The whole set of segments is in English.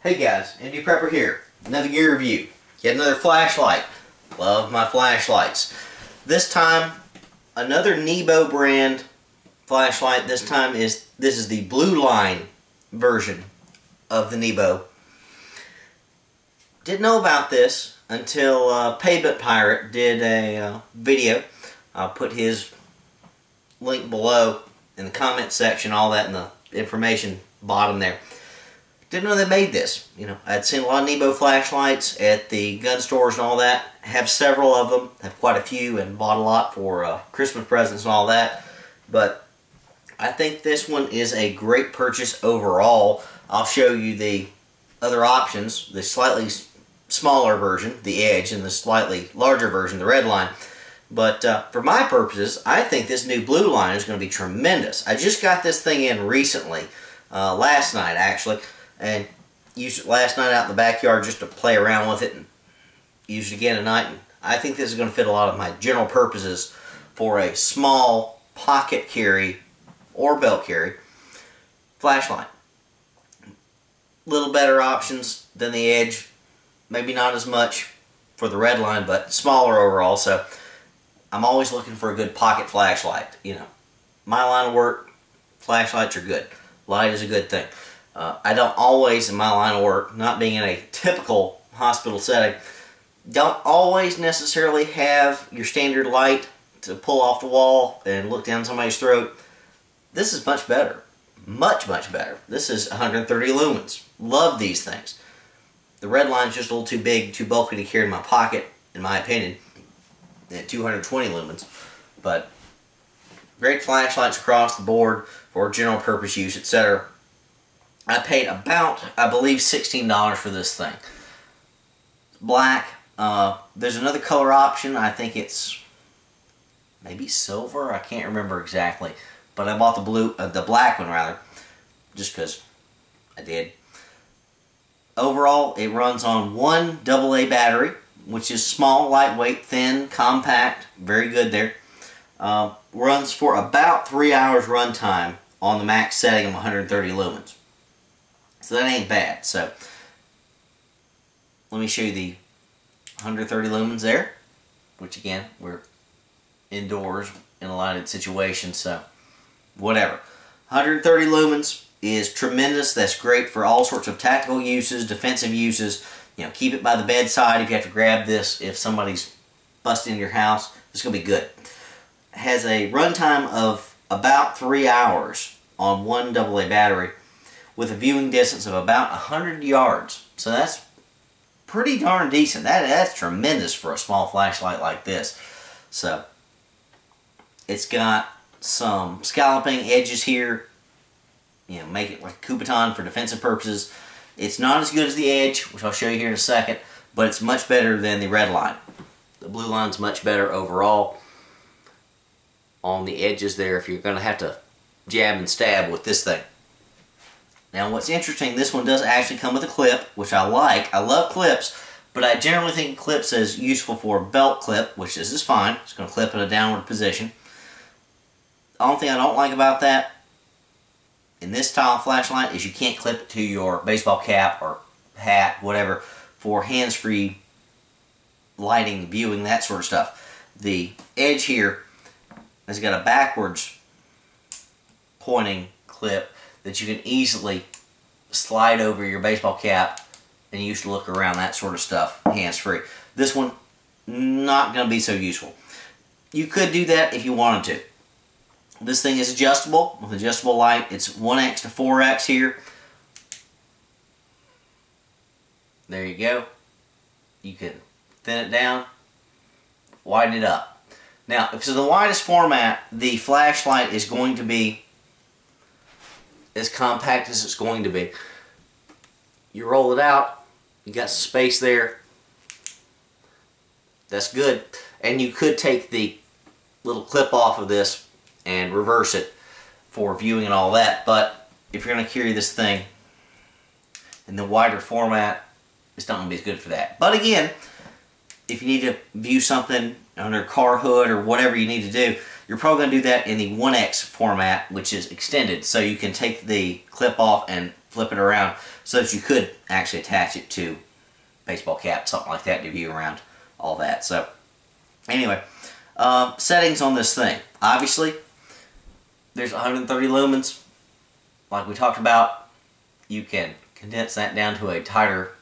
Hey guys, Indie Prepper here. Another gear review. Yet another flashlight. Love my flashlights. This time, another NEBO brand flashlight. This is the Blueline version of the NEBO. Didn't know about this until Payment Pirate did a video. I'll put his link below in the comment section, all that in the information bottom there. Didn't know they made this. You know, I'd seen a lot of NEBO flashlights at the gun stores and all that. Have several of them. Have quite a few and bought a lot for Christmas presents and all that. But I think this one is a great purchase overall. I'll show you the other options. The slightly smaller version, the Edge, and the slightly larger version, the Redline. But for my purposes, I think this new Blueline is going to be tremendous. I just got this thing in recently, last night actually. And used it last night out in the backyard just to play around with it, and used it again tonight. And I think this is going to fit a lot of my general purposes for a small pocket carry or belt carry flashlight. Little better options than the Edge. Maybe not as much for the Redline, but smaller overall. So I'm always looking for a good pocket flashlight. You know, my line of work, flashlights are good. Light is a good thing. I don't always, in my line of work, not being in a typical hospital setting, don't always necessarily have your standard light to pull off the wall and look down somebody's throat. This is much better. Much, much better. This is 130 lumens. Love these things. The Redline is just a little too big, too bulky to carry in my pocket, in my opinion, at 220 lumens. But great flashlights across the board for general purpose use, etc. I paid about, I believe, $16 for this thing. Black. There's another color option. I think it's maybe silver. I can't remember exactly. But I bought the black one rather, just because I did. Overall, it runs on one AA battery, which is small, lightweight, thin, compact. Very good there. Runs for about 3 hours runtime on the max setting of 130 lumens. So that ain't bad. So let me show you the 130 lumens there, which again, we're indoors in a lighted situation, so whatever. 130 lumens is tremendous. That's great for all sorts of tactical uses, defensive uses. You know, keep it by the bedside if you have to grab this if somebody's busting in your house. It's going to be good. It has a runtime of about 3 hours on one AA battery, with a viewing distance of about 100 yards. So that's pretty darn decent. That's tremendous for a small flashlight like this. So it's got some scalloping edges here. You know, make it like a Coupeton for defensive purposes. It's not as good as the Edge, which I'll show you here in a second, but it's much better than the Redline. The Blueline's much better overall on the edges there if you're going to have to jab and stab with this thing. Now what's interesting, this one does actually come with a clip, which I like. I love clips, but I generally think clips is useful for a belt clip, which this is fine. It's going to clip in a downward position. The only thing I don't like about that in this style of flashlight is you can't clip it to your baseball cap or hat, whatever, for hands-free lighting, viewing, that sort of stuff. The Edge here has got a backwards pointing clip that you can easily slide over your baseball cap and use to look around, that sort of stuff, hands-free. This one, not going to be so useful. You could do that if you wanted to. This thing is adjustable, with adjustable light. It's 1x to 4x here. There you go. You can thin it down, widen it up. Now, if it's in the widest format, the flashlight is going to be as compact as it's going to be. You roll it out, you got some space there. That's good. And you could take the little clip off of this and reverse it for viewing and all that, but if you're going to carry this thing in the wider format, it's not going to be as good for that. But again, if you need to view something under a car hood or whatever you need to do, you're probably going to do that in the 1x format, which is extended, so you can take the clip off and flip it around so that you could actually attach it to baseball cap, something like that, to view around all that. So anyway, settings on this thing. Obviously, there's 130 lumens, like we talked about. You can condense that down to a tighter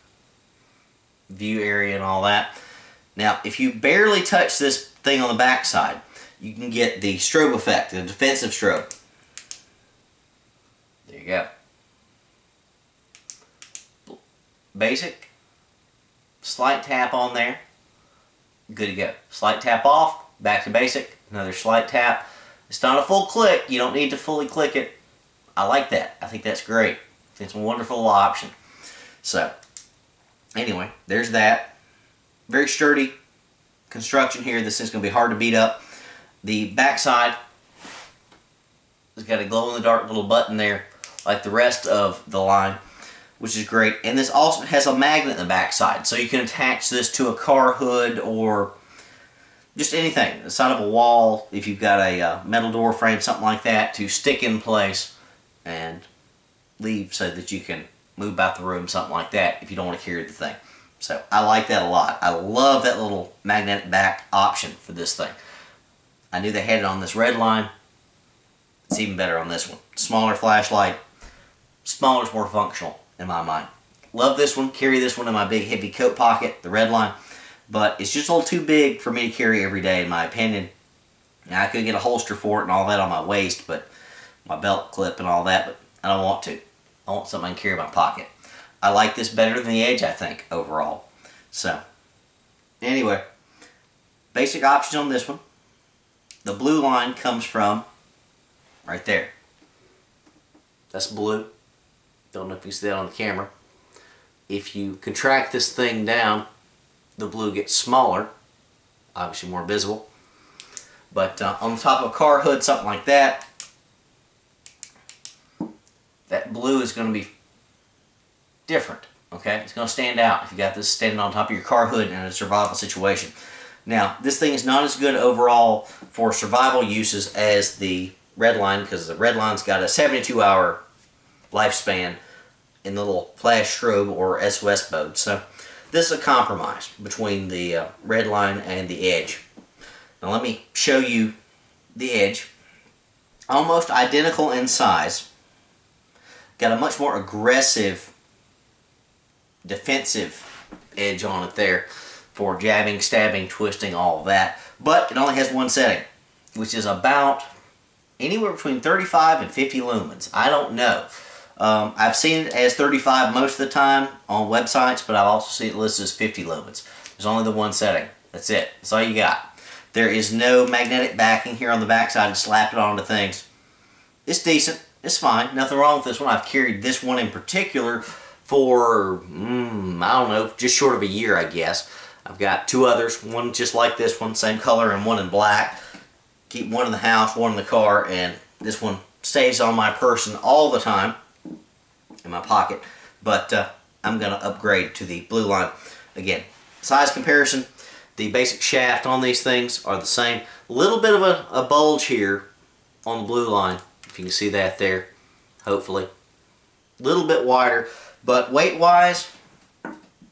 view area and all that. Now, if you barely touch this thing on the back side, you can get the strobe effect, the defensive strobe. There you go. Basic, slight tap on there, good to go. Slight tap off, back to basic, another slight tap. It's not a full click, you don't need to fully click it. I like that. I think that's great. It's a wonderful option. So, anyway, there's that. Very sturdy construction here. This is going to be hard to beat up. The backside has got a glow-in-the-dark little button there, like the rest of the line, which is great. And this also has a magnet in the backside, so you can attach this to a car hood or just anything, the side of a wall, if you've got a metal door frame, something like that, to stick in place and leave so that you can move about the room, something like that, if you don't want to carry the thing. So I like that a lot. I love that little magnetic back option for this thing. I knew they had it on this red line. It's even better on this one. Smaller flashlight. Smaller is more functional in my mind. Love this one. Carry this one in my big heavy coat pocket, the red line. But it's just a little too big for me to carry every day, in my opinion. Now, I could get a holster for it and all that on my waist, but my belt clip and all that, but I don't want to. I want something I can carry in my pocket. I like this better than the Edge, I think, overall. So, anyway, basic options on this one. The blue line comes from right there. That's blue. Don't know if you see that on the camera. If you contract this thing down, the blue gets smaller, obviously more visible. But on the top of a car hood, something like that, that blue is going to be different, okay? It's going to stand out if you got this standing on top of your car hood in a survival situation. Now, this thing is not as good overall for survival uses as the red line, because the red line's got a 72-hour lifespan in the little flash strobe or SOS mode. So this is a compromise between the red line and the Edge. Now let me show you the Edge. Almost identical in size. Got a much more aggressive defensive edge on it there for jabbing, stabbing, twisting, all of that. But it only has one setting, which is about anywhere between 35 and 50 lumens. I don't know. I've seen it as 35 most of the time on websites, but I've also seen it listed as 50 lumens. There's only the one setting. That's it. That's all you got. There is no magnetic backing here on the backside to slap it onto things. It's decent. It's fine. Nothing wrong with this one. I've carried this one in particular for, I don't know, just short of a year, I guess. I've got two others, one just like this one, same color, and one in black. Keep one in the house, one in the car, and this one stays on my person all the time in my pocket. But I'm going to upgrade to the blue line. Again, size comparison, the basic shaft on these things are the same. A little bit of a bulge here on the blue line, if you can see that there, hopefully. A little bit wider, but weight-wise,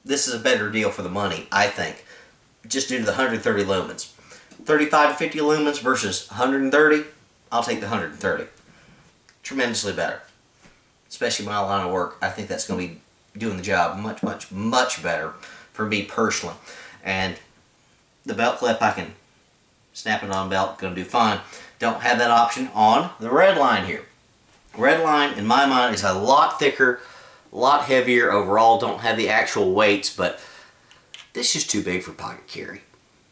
this is a better deal for the money, I think, just due to the 130 lumens. 35 to 50 lumens versus 130, I'll take the 130. Tremendously better. Especially my line of work, I think that's going to be doing the job much, much, much better for me personally. And the belt clip, I can snap it on belt, going to do fine. Don't have that option on the red line here. Red line, in my mind, is a lot thicker, a lot heavier overall. Don't have the actual weights, but this is too big for pocket carry.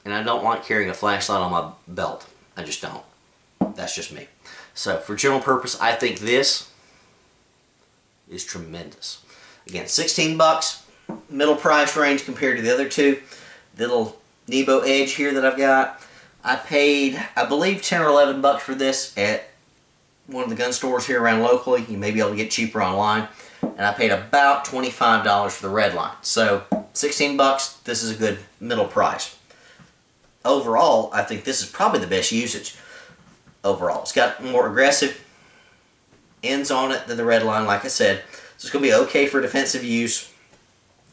And I don't like carrying a flashlight on my belt. I just don't. That's just me. So for general purpose, I think this is tremendous. Again, 16 bucks, middle price range compared to the other two. The little NEBO Edge here that I've got, I paid, I believe, 10 or 11 bucks for this at one of the gun stores here around locally. You may be able to get cheaper online. And I paid about $25 for the red line. So 16 bucks, this is a good middle price. Overall, I think this is probably the best usage overall. It's got more aggressive ends on it than the red line, like I said. So it's going to be okay for defensive use.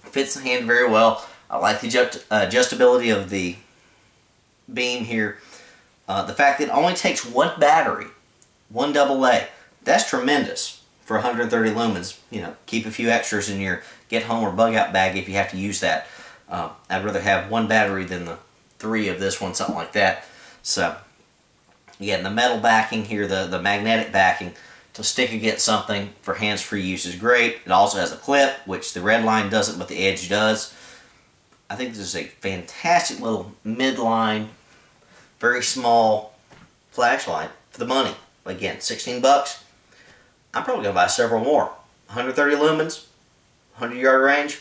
Fits the hand very well. I like the adjustability of the beam here. The fact that it only takes one battery, one AA, that's tremendous for 130 lumens. You know, keep a few extras in your get home or bug out bag if you have to use that. I'd rather have one battery than the 3 of this one, something like that. So, again, the metal backing here, the magnetic backing to stick against something for hands-free use is great. It also has a clip, which the Redline doesn't, but the Edge does. I think this is a fantastic little midline, very small flashlight for the money. Again, 16 bucks. I'm probably going to buy several more. 130 lumens, 100-yard range,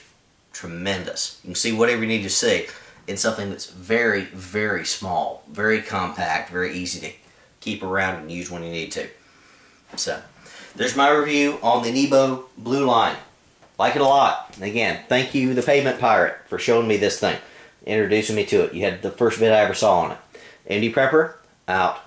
tremendous. You can see whatever you need to see in something that's very, very small, very compact, very easy to keep around and use when you need to. So, there's my review on the NEBO Blueline. Like it a lot. And again, thank you, the Pavement Pirate, for showing me this thing, introducing me to it. You had the first bit I ever saw on it. MD Prepper, out.